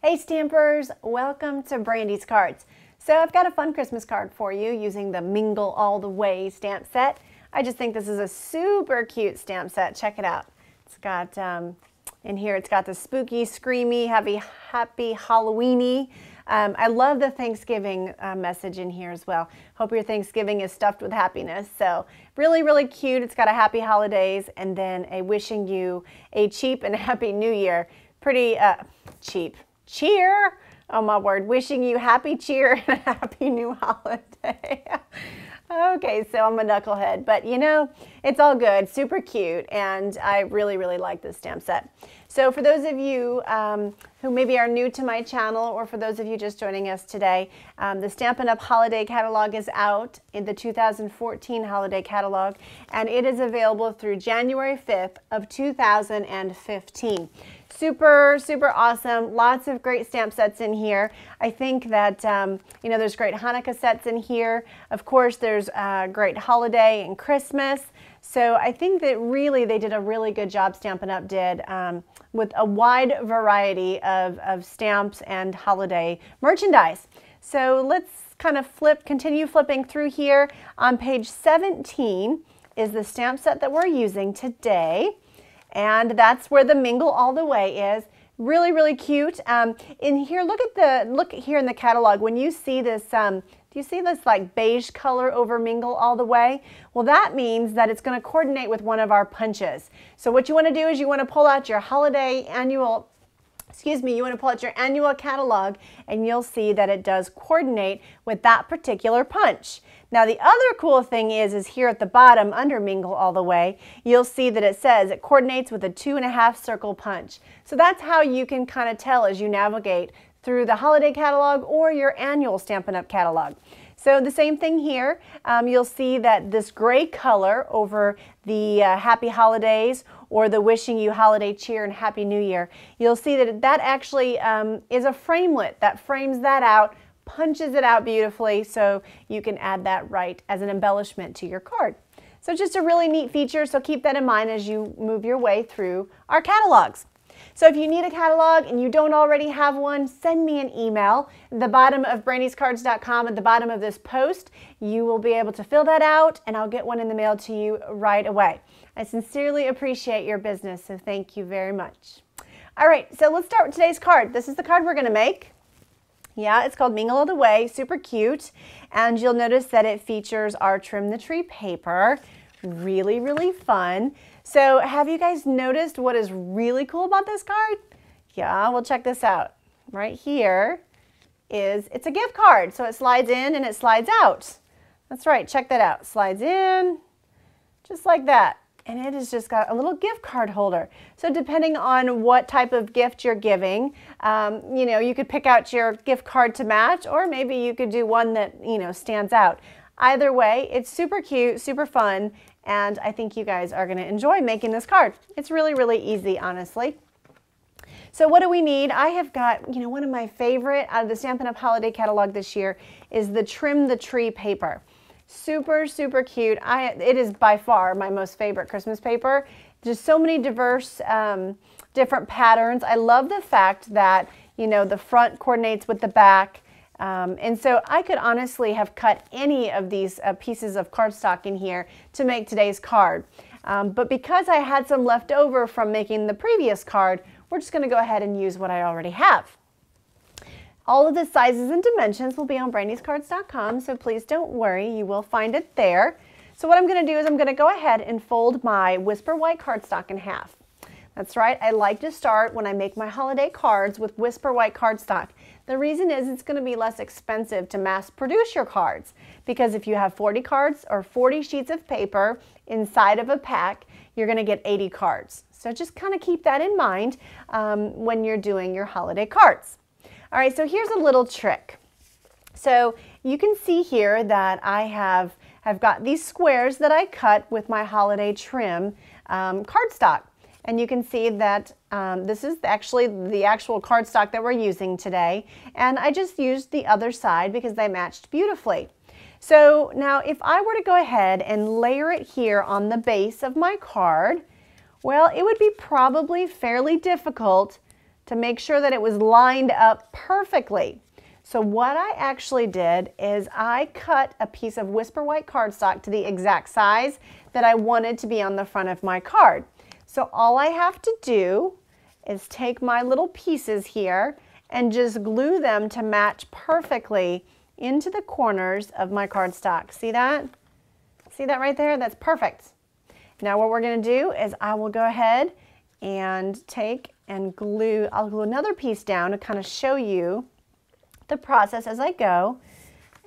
Hey Stampers, welcome to Brandy's Cards. So I've got a fun Christmas card for you using the Mingle All the Way stamp set. I just think this is a super cute stamp set. Check it out. It's got, in here it's got the spooky, screamy, happy Halloweeny. I love the Thanksgiving message in here as well. Hope your Thanksgiving is stuffed with happiness. So really, really cute. It's got a happy holidays and then a wishing you a cheap and happy new year. Pretty cheap. Cheer! Oh my word, wishing you happy cheer and a happy new holiday. Okay, so I'm a knucklehead, but you know, it's all good, super cute, and I really, really like this stamp set. So for those of you who maybe are new to my channel, or for those of you just joining us today, the Stampin' Up! Holiday Catalog is out in the 2014 Holiday Catalog, and it is available through January 5th of 2015. Super, super awesome. Lots of great stamp sets in here. I think that, you know, there's great Hanukkah sets in here. Of course, there's great holiday and Christmas. So I think that really they did a really good job, Stampin' Up! Did, with a wide variety of stamps and holiday merchandise. So let's kind of continue flipping through here. On page 17 is the stamp set that we're using today. And that's where the Mingle All the Way is. Really, really cute. In here, look here in the catalog. When you see this, do you see this like beige color over Mingle All the Way? Well, that means that it's going to coordinate with one of our punches. So what you want to do is you want to pull out your you want to pull out your annual catalog, and you'll see that it does coordinate with that particular punch. Now the other cool thing is here at the bottom under Mingle All the Way, you'll see that it says it coordinates with a 2.5 circle punch. So that's how you can kind of tell as you navigate through the holiday catalog or your annual Stampin' Up! Catalog. So the same thing here, you'll see that this gray color over the Happy Holidays or the Wishing You Holiday Cheer and Happy New Year, you'll see that that actually is a framelit that frames that out, punches it out beautifully, so you can add that right as an embellishment to your card. So just a really neat feature, so keep that in mind as you move your way through our catalogs. So if you need a catalog and you don't already have one, send me an email. At the bottom of brandyscards.com, at the bottom of this post, you will be able to fill that out and I'll get one in the mail to you right away. I sincerely appreciate your business, so thank you very much. All right, so let's start with today's card. This is the card we're going to make. Yeah, it's called Mingle All the Way, super cute. And you'll notice that it features our Trim the Tree paper. Really, really fun. So have you guys noticed what is really cool about this card? Yeah, well, check this out. Right here it's a gift card. So it slides in and it slides out. That's right, check that out. Slides in, just like that. And it has just got a little gift card holder. So depending on what type of gift you're giving, you know, you could pick out your gift card to match, or maybe you could do one that, you know, stands out. Either way, it's super cute, super fun, and I think you guys are going to enjoy making this card. It's really, really easy, honestly. So what do we need? I have got, you know, one of my favorite out of the Stampin' Up! Holiday Catalog this year is the Trim the Tree paper. Super, super cute. It is by far my most favorite Christmas paper. There's so many diverse, different patterns. I love the fact that, you know, the front coordinates with the back. And so I could honestly have cut any of these pieces of cardstock in here to make today's card. But because I had some left over from making the previous card, we're just going to go ahead and use what I already have. All of the sizes and dimensions will be on brandyscards.com, so please don't worry, you will find it there. So what I'm going to do is I'm going to go ahead and fold my Whisper White cardstock in half. That's right, I like to start when I make my holiday cards with Whisper White cardstock. The reason is it's going to be less expensive to mass produce your cards, because if you have 40 cards or 40 sheets of paper inside of a pack, you're going to get 80 cards. So just kind of keep that in mind when you're doing your holiday cards. All right, so here's a little trick. So you can see here that I've got these squares that I cut with my holiday trim cardstock. And you can see that this is actually the actual cardstock that we're using today. And I just used the other side because they matched beautifully. So now if I were to go ahead and layer it here on the base of my card, well, it would be probably fairly difficult to make sure that it was lined up perfectly. So what I actually did is I cut a piece of Whisper White cardstock to the exact size that I wanted to be on the front of my card. So all I have to do is take my little pieces here and just glue them to match perfectly into the corners of my cardstock. See that? See that right there? That's perfect. Now what we're going to do is I will go ahead and take and glue, I'll glue another piece down to kind of show you the process as I go.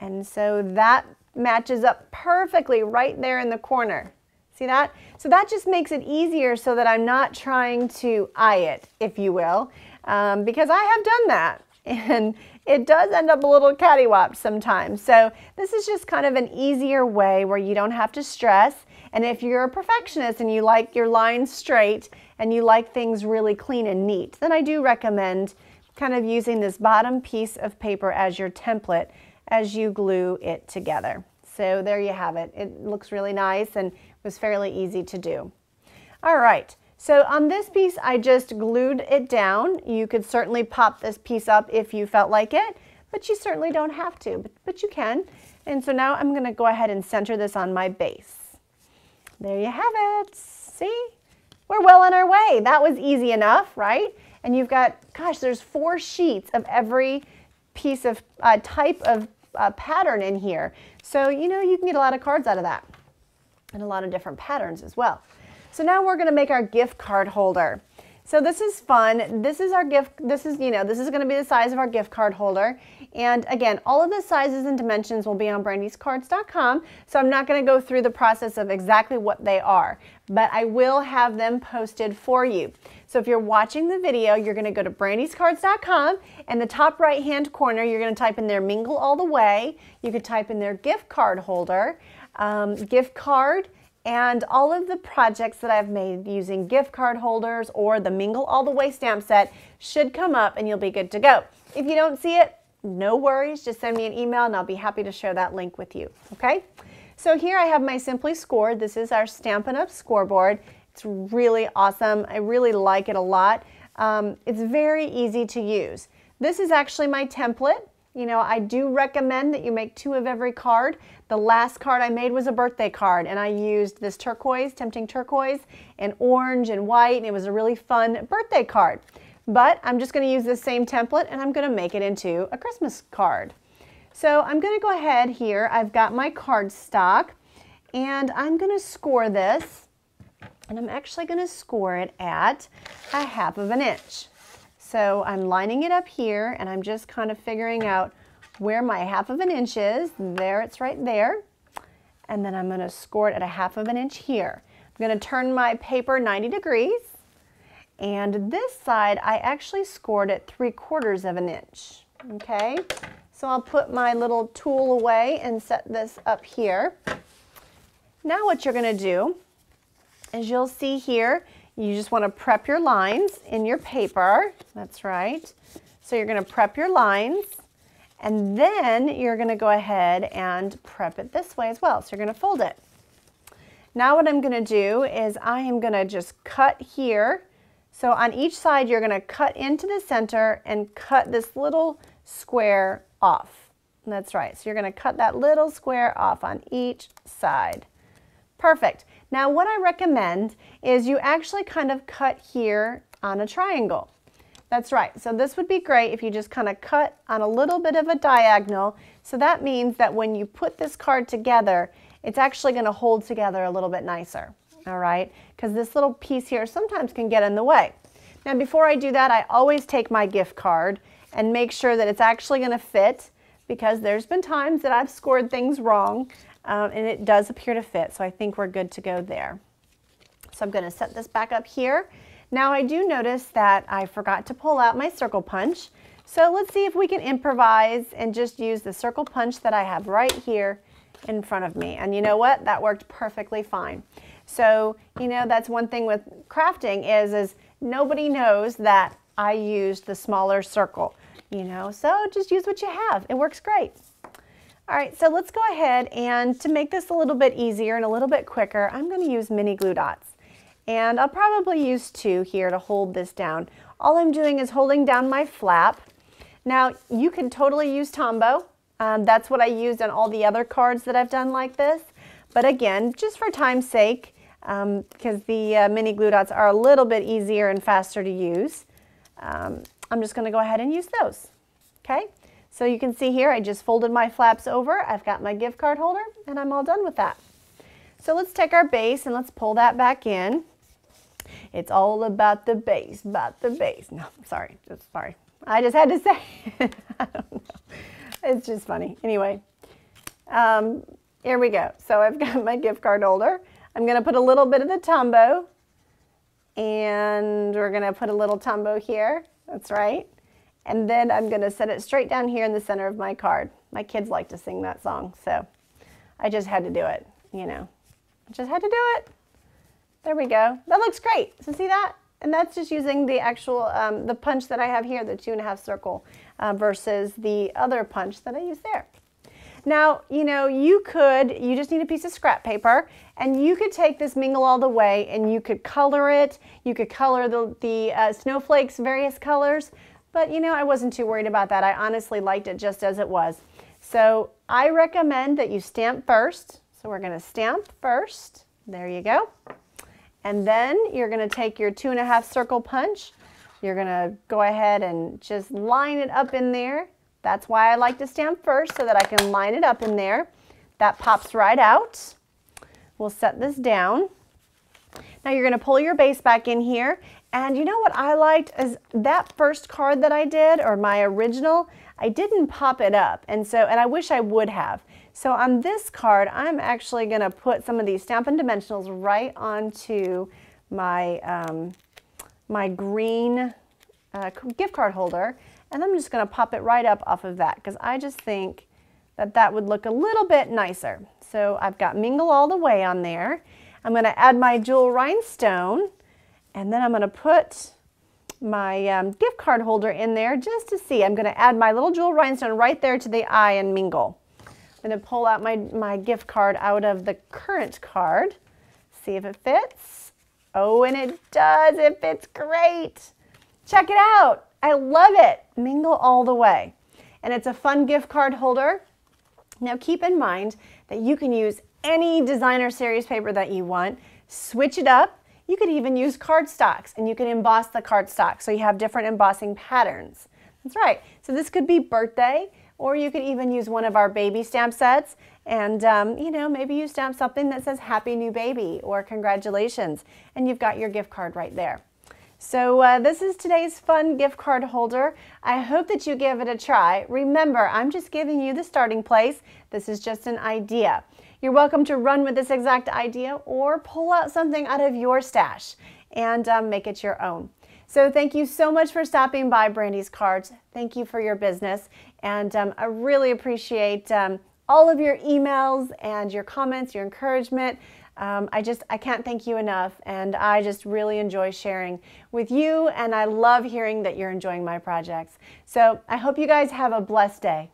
And so that matches up perfectly right there in the corner. See that? So that just makes it easier so that I'm not trying to eye it, if you will, because I have done that. And it does end up a little cattywamped sometimes. So this is just kind of an easier way where you don't have to stress. And if you're a perfectionist and you like your lines straight and you like things really clean and neat, then I do recommend kind of using this bottom piece of paper as your template as you glue it together. So there you have it. It looks really nice and was fairly easy to do. All right. So on this piece, I just glued it down. You could certainly pop this piece up if you felt like it, but you certainly don't have to, but you can. And so now I'm going to go ahead and center this on my base. There you have it. See? We're well on our way. That was easy enough, right? And you've got, gosh, there's 4 sheets of every piece of type of pattern in here. So, you know, you can get a lot of cards out of that and a lot of different patterns as well. So now we're going to make our gift card holder. So this is fun. This is our gift, this is going to be the size of our gift card holder. And again, all of the sizes and dimensions will be on brandyscards.com. So I'm not going to go through the process of exactly what they are, but I will have them posted for you. So if you're watching the video, you're going to go to brandyscards.com, and the top right hand corner, you're going to type in there Mingle All the Way. You could type in there gift card holder, gift card, and all of the projects that I've made using gift card holders or the Mingle All the Way stamp set should come up and you'll be good to go. If you don't see it, no worries, just send me an email and I'll be happy to share that link with you, okay? So here I have my Simply Scored. This is our Stampin' Up! Scoreboard. It's really awesome. I really like it a lot. It's very easy to use. This is actually my template. You know, I do recommend that you make 2 of every card. The last card I made was a birthday card, and I used this turquoise, Tempting Turquoise, and orange and white, and it was a really fun birthday card. But I'm just going to use this same template, and I'm going to make it into a Christmas card. So I'm going to go ahead here. I've got my cardstock, and I'm going to score this, and I'm actually going to score it at 1/2 inch. So I'm lining it up here, and I'm just kind of figuring out where my 1/2 inch is. There, it's right there. And then I'm going to score it at 1/2 inch here. I'm going to turn my paper 90 degrees. And this side, I actually scored at 3/4 inch. Okay, so I'll put my little tool away and set this up here. Now what you're going to do is you'll see here, you just want to prep your lines in your paper. That's right. So you're going to prep your lines, and then you're going to go ahead and prep it this way as well. So you're going to fold it. Now what I'm going to do is I am going to just cut here. So on each side, you're going to cut into the center and cut this little square off. That's right. So you're going to cut that little square off on each side. Perfect. Now what I recommend is you actually kind of cut here on a triangle. That's right. So this would be great if you just kind of cut on a little bit of a diagonal. So that means that when you put this card together, it's actually going to hold together a little bit nicer. All right, because this little piece here sometimes can get in the way. Now before I do that, I always take my gift card and make sure that it's actually going to fit, because there's been times that I've scored things wrong and it does appear to fit. So I think we're good to go there. So I'm going to set this back up here. Now I do notice that I forgot to pull out my circle punch. So let's see if we can improvise and just use the circle punch that I have right here in front of me. And you know what? That worked perfectly fine. So, you know, that's one thing with crafting is nobody knows that I used the smaller circle, you know, so just use what you have. It works great. All right, so let's go ahead, and to make this a little bit easier and a little bit quicker, I'm going to use mini glue dots. And I'll probably use 2 here to hold this down. all I'm doing is holding down my flap. Now, you can totally use Tombow. That's what I used on all the other cards that I've done like this. But again, just for time's sake, because the mini glue dots are a little bit easier and faster to use, I'm just going to go ahead and use those. Okay, so you can see here I just folded my flaps over. I've got my gift card holder and I'm all done with that. So let's take our base and let's pull that back in. It's all about the base, about the base. No, sorry, sorry. I just had to say it. I don't know. It's just funny. Anyway, here we go. So I've got my gift card holder. I'm going to put a little bit of the Tombow, and we're going to put a little Tombow here. That's right. And then I'm going to set it straight down here in the center of my card. My kids like to sing that song, so I just had to do it, you know. I just had to do it. There we go. That looks great. So see that? And that's just using the actual, the punch that I have here, the 2.5 circle, versus the other punch that I use there. Now, you know, you just need a piece of scrap paper, and you could take this Mingle All the Way and you could color it. You could color the snowflakes various colors, but you know, I wasn't too worried about that. I honestly liked it just as it was. So I recommend that you stamp first. So we're gonna stamp first. There you go. And then you're gonna take your 2.5 circle punch. You're gonna go ahead and just line it up in there. That's why I like to stamp first, so that I can line it up in there. That pops right out. We'll set this down. Now you're gonna pull your base back in here. And you know what I liked is that first card that I did, or my original, I didn't pop it up. And I wish I would have. So on this card, I'm actually gonna put some of these Stampin' Dimensionals right onto my, my green gift card holder. And I'm just gonna pop it right up off of that, because I just think that that would look a little bit nicer. So I've got Mingle All the Way on there. I'm gonna add my jewel rhinestone, and then I'm gonna put my gift card holder in there just to see. I'm gonna add my little jewel rhinestone right there to the eye and mingle. I'm gonna pull out my gift card out of the current card, see if it fits. Oh, and it does, it fits great. Check it out, I love it. Mingle All the Way. And it's a fun gift card holder. Now keep in mind that you can use any designer series paper that you want, switch it up. You could even use cardstocks, and you can emboss the cardstock so you have different embossing patterns. That's right. So this could be birthday, or you could even use one of our baby stamp sets, and you know, maybe you stamp something that says Happy New Baby or Congratulations, and you've got your gift card right there. So this is today's fun gift card holder. I hope that you give it a try. Remember, I'm just giving you the starting place. This is just an idea. You're welcome to run with this exact idea or pull out something out of your stash and make it your own. So thank you so much for stopping by Brandy's Cards. Thank you for your business, and I really appreciate all of your emails and your comments, your encouragement. I can't thank you enough, and I just really enjoy sharing with you, and I love hearing that you're enjoying my projects. So I hope you guys have a blessed day.